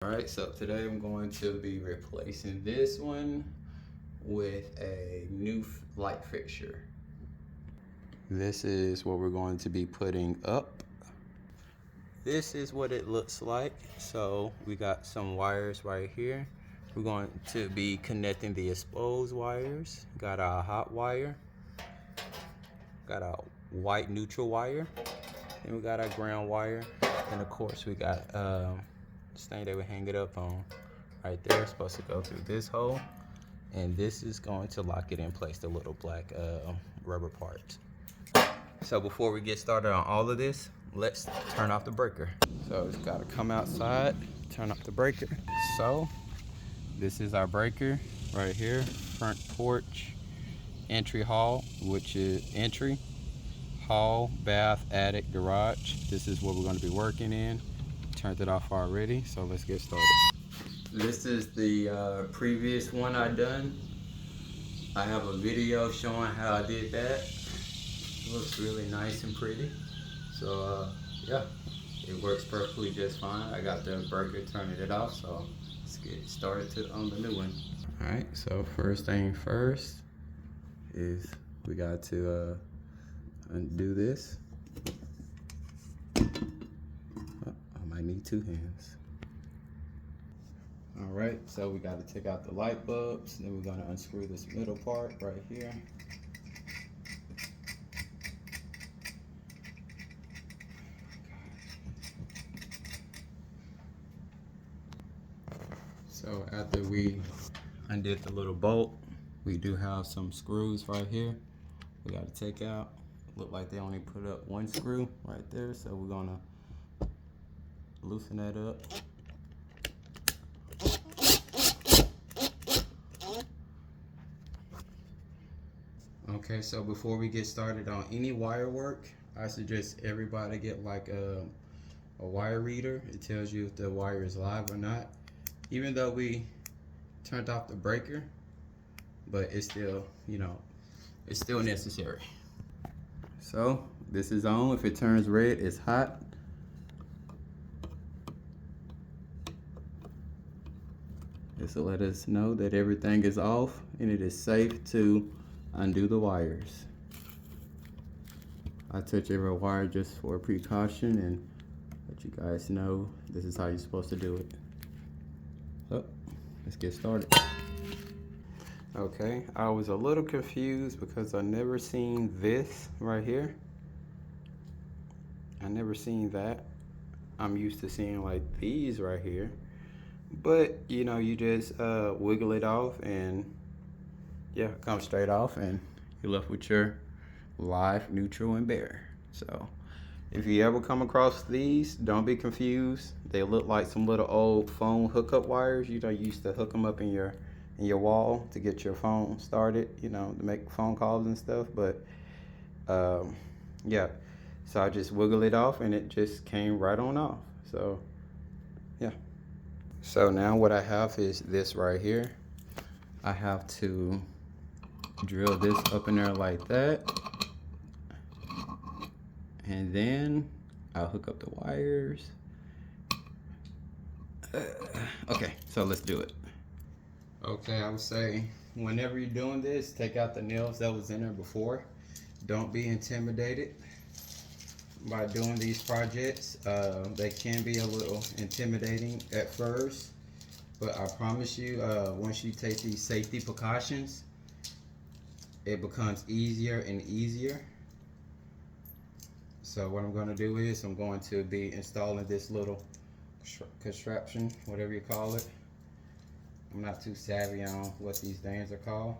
Alright, so today I'm going to be replacing this one with a new light fixture. This is what we're going to be putting up. This is what it looks like. So we got some wires right here. We're going to be connecting the exposed wires. Got our hot wire. Got our white neutral wire. And we got our ground wire. And of course we got this thing that we hang it up on right there. It's supposed to go through this hole, and this is going to lock it in place, the little black rubber part. So before we get started on all of this, let's turn off the breaker. So it's got to come outside, turn off the breaker. So this is our breaker right here, front porch, entry hall, which is entry, hall, bath, attic, garage. This is what we're going to be working in. Turned it off already, so let's get started. This is the previous one I done. I have a video showing how I did that. It looks really nice and pretty. So yeah, it works perfectly just fine. I got the breaker turning it off, so let's get started on the new one. All right, so first thing first is we got to undo this. I need two hands. All right, so we got to take out the light bulbs. Then we're going to unscrew this middle part right here. So after we undid the little bolt, we do have some screws right here we got to take out. Look like they only put up one screw right there, so we're going to loosen that up. Okay, so before we get started on any wire work, I suggest everybody get like a wire reader. It tells you if the wire is live or not. Even though we turned off the breaker, but it's still, it's still necessary. So this is on. If it turns red, it's hot. This will let us know that everything is off and it is safe to undo the wires. I touch every wire just for precaution and let you guys know this is how you're supposed to do it. So let's get started. Okay, I was a little confused because I never seen this right here. I never seen that. I'm used to seeing like these right here. But you just wiggle it off and yeah, come straight off and you're left with your live, neutral, and bare. So if you ever come across these, don't be confused. They look like some little old phone hookup wires. You used to hook them up in your wall to get your phone started, to make phone calls and stuff. But yeah, so I just wiggle it off and it just came right on off. So yeah. So now what I have is this right here. I have to drill this up in there like that. And then I'll hook up the wires. Okay, so let's do it. Okay, I would say whenever you're doing this, take out the nails that was in there before. Don't be intimidated by doing these projects. They can be a little intimidating at first, but I promise you, once you take these safety precautions, it becomes easier and easier. So what I'm going to do is I'm going to be installing this little contraption, whatever you call it. I'm not too savvy on what these things are called,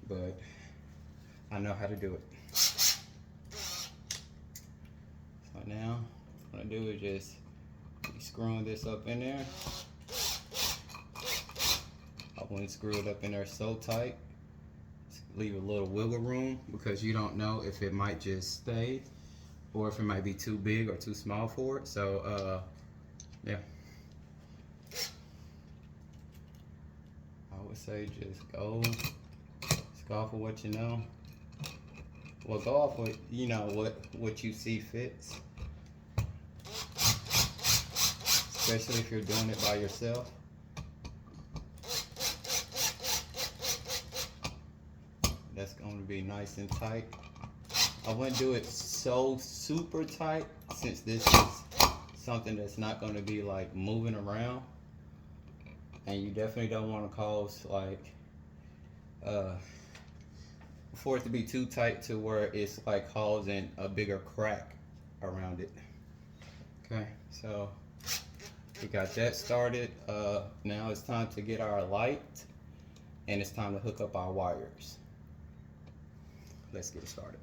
but I know how to do it. So now what I'm going to do is just be screwing this up in there. I wouldn't screw it up in there so tight. Leave a little wiggle room because you don't know if it might just stay or if it might be too big or too small for it. So yeah, I would say just go off of what you know. Well, go off with what you see fits. especially if you're doing it by yourself. That's going to be nice and tight. I wouldn't do it so super tight since this is something that's not going to be like moving around, and you definitely don't want to cause like for it to be too tight to where it's like causing a bigger crack around it. Okay, so we got that started. Now it's time to get our light, and it's time to hook up our wires. Let's get started.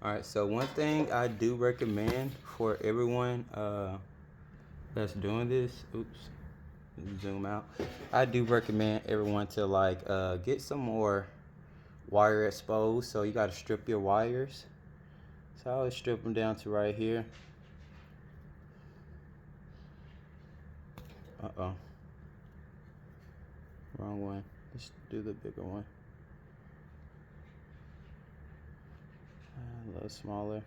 Alright, so one thing I do recommend for everyone that's doing this, oops, zoom out. I do recommend everyone to like get some more wire exposed. So you got to strip your wires. So I always strip them down to right here. Uh-oh. Wrong one. Let's do the bigger one. A little smaller.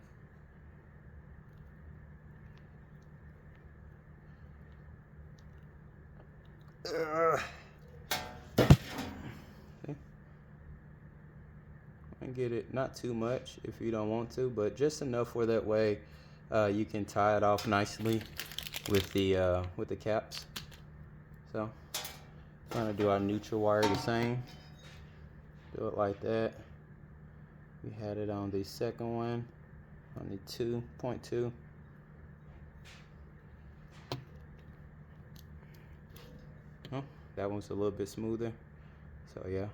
And get it not too much if you don't want to, but just enough where that way you can tie it off nicely with the caps. So trying to do our neutral wire the same. Do it like that. We had it on the second one, on the 2.2. Oh, that one's a little bit smoother. So yeah,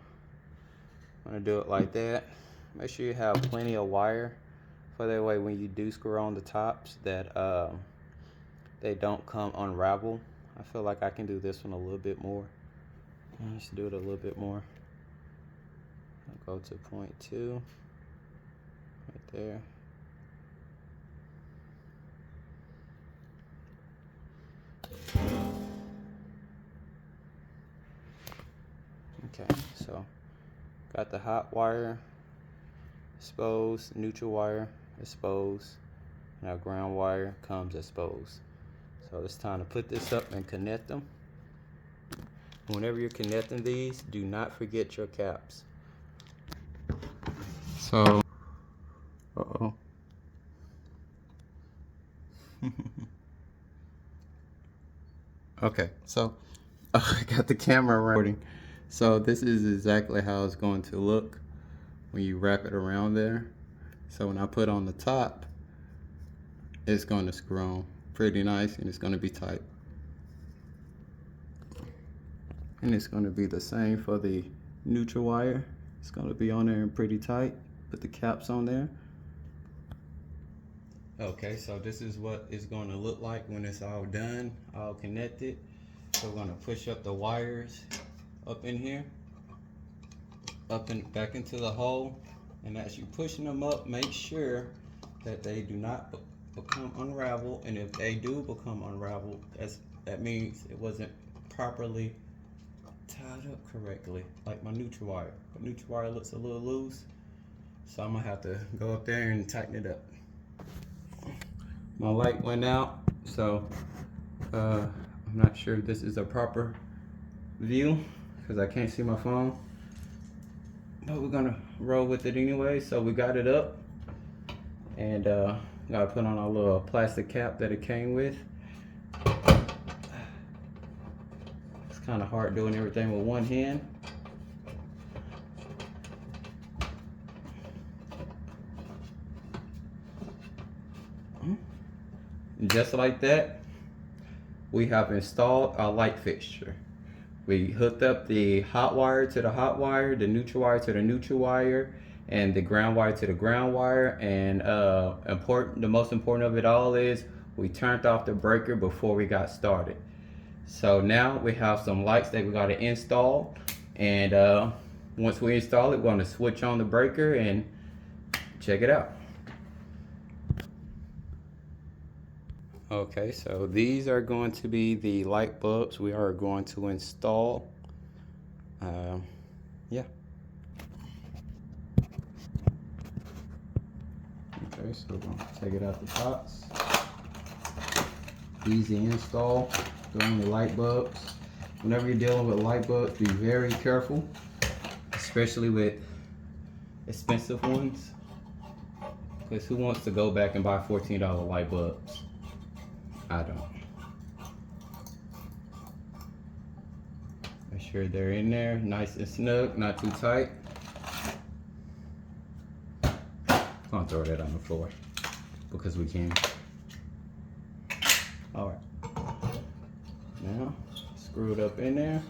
I'm gonna do it like that. Make sure you have plenty of wire, for that way when you do screw on the tops that they don't come unravel. I feel like I can do this one a little bit more. Let's do it a little bit more. I'll go to 0.2 right there. Okay, so got the hot wire exposed, neutral wire exposed, and our ground wire comes exposed. So it's time to put this up and connect them. Whenever you're connecting these, do not forget your caps. So, uh-oh. Okay, so I got the camera recording. So this is exactly how it's going to look when you wrap it around there. So when I put on the top, it's going to screw on pretty nice, and it's going to be tight. And it's going to be the same for the neutral wire. It's going to be on there and pretty tight. Put the caps on there. Okay, so this is what it's going to look like when it's all done, all connected. So we're going to push up the wires up in here, up and back into the hole. And as you're pushing them up, make sure that they do not become unraveled. And if they do become unraveled, that means it wasn't properly tied up correctly, like my neutral wire. The neutral wire looks a little loose, so I'm gonna have to go up there and tighten it up. My light went out, so I'm not sure if this is a proper view because I can't see my phone, but we're gonna roll with it anyway. So we got it up, and gotta put on our little plastic cap that it came with. It's kind of hard doing everything with one hand. Just like that, we have installed our light fixture. We hooked up the hot wire to the hot wire, the neutral wire to the neutral wire, and the ground wire to the ground wire. And the most important of it all is we turned off the breaker before we got started. So now we have some lights that we got to install, and once we install it, we're going to switch on the breaker and check it out. Okay, so these are going to be the light bulbs we are going to install. Yeah. Okay, so we're going to take it out the box. easy install. Go on the light bulbs. Whenever you're dealing with light bulbs, be very careful, especially with expensive ones. Because who wants to go back and buy $14 light bulbs? I don't. Make sure they're in there, nice and snug, not too tight. Don't throw that on the floor because we can. All right. Now, screw it up in there.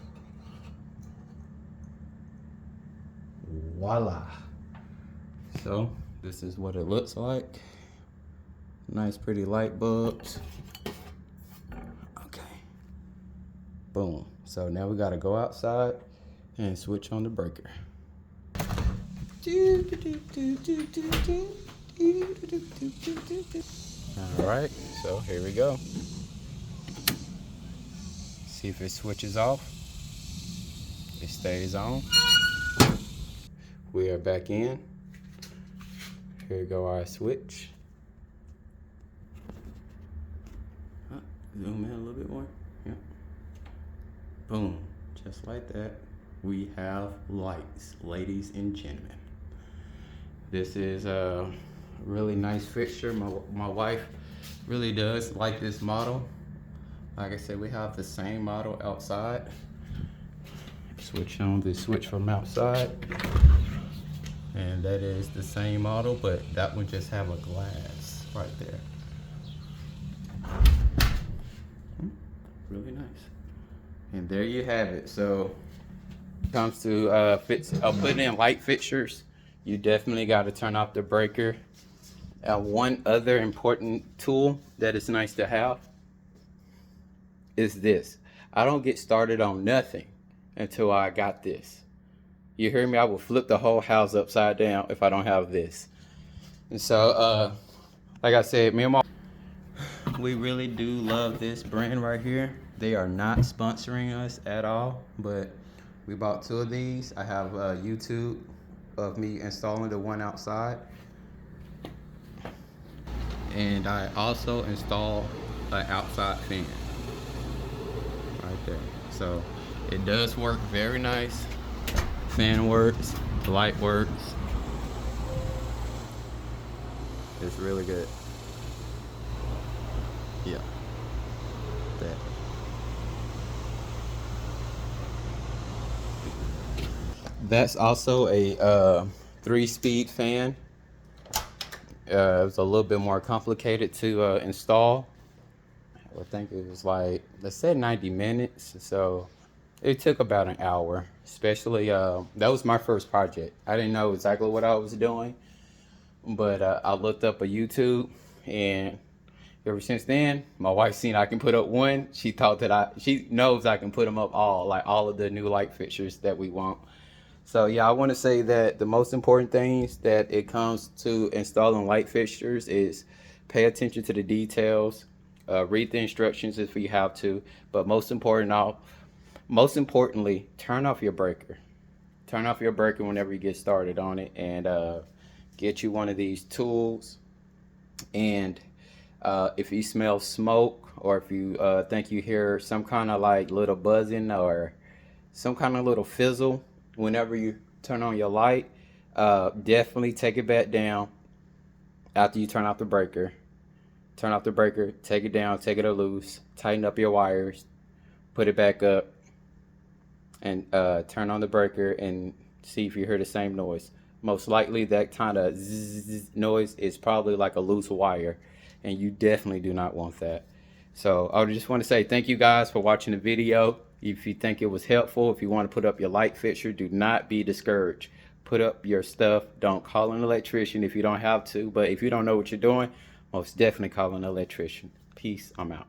Voila. So, this is what it looks like. Nice, pretty light bulbs. Okay. Boom. So now we gotta go outside and switch on the breaker. All right, so here we go. See if it switches off. It stays on. We are back in. Here go our switch. Zoom in a little bit more. Yeah. Boom, just like that. We have lights, ladies and gentlemen. This is a really nice fixture. My wife really does like this model. Like I said, we have the same model outside. Switch on the switch from outside. And that is the same model, but that one just have a glass right there. Really nice. And there you have it. So when it comes to putting in light fixtures, you definitely got to turn off the breaker. One other important tool that is nice to have is this. I don't get started on nothing until I got this. You hear me? I will flip the whole house upside down if I don't have this. And so, like I said, me and my we really do love this brand right here. They are not sponsoring us at all, but we bought 2 of these. I have YouTube of me installing the one outside. And I also installed an outside fan right there. So it does work very nice. Fan works, the light works. It's really good. Yeah. That. That's also a 3-speed fan. It's a little bit more complicated to install. I think it was like, they said 90 minutes, so it took about an hour. Especially, that was my first project. I didn't know exactly what I was doing, but I looked up a YouTube, and ever since then, my wife seen I can put up one. She thought that she knows I can put them up all, like all of the new light fixtures that we want. So yeah, I want to say that the most important things that it comes to installing light fixtures is pay attention to the details, read the instructions if you have to, but most importantly, turn off your breaker. Turn off your breaker whenever you get started on it, and get you one of these tools. And if you smell smoke, or if you think you hear some kind of like little buzzing or some kind of little fizzle whenever you turn on your light, definitely take it back down after you turn off the breaker. Turn off the breaker, take it down, take it loose, tighten up your wires, put it back up, and turn on the breaker and see if you hear the same noise. Most likely that kind of zzz noise is probably like a loose wire, and you definitely do not want that. So I just want to say thank you guys for watching the video. If you think it was helpful, if you want to put up your light fixture, do not be discouraged. Put up your stuff. Don't call an electrician if you don't have to, but if you don't know what you're doing, most definitely call an electrician. Peace. I'm out.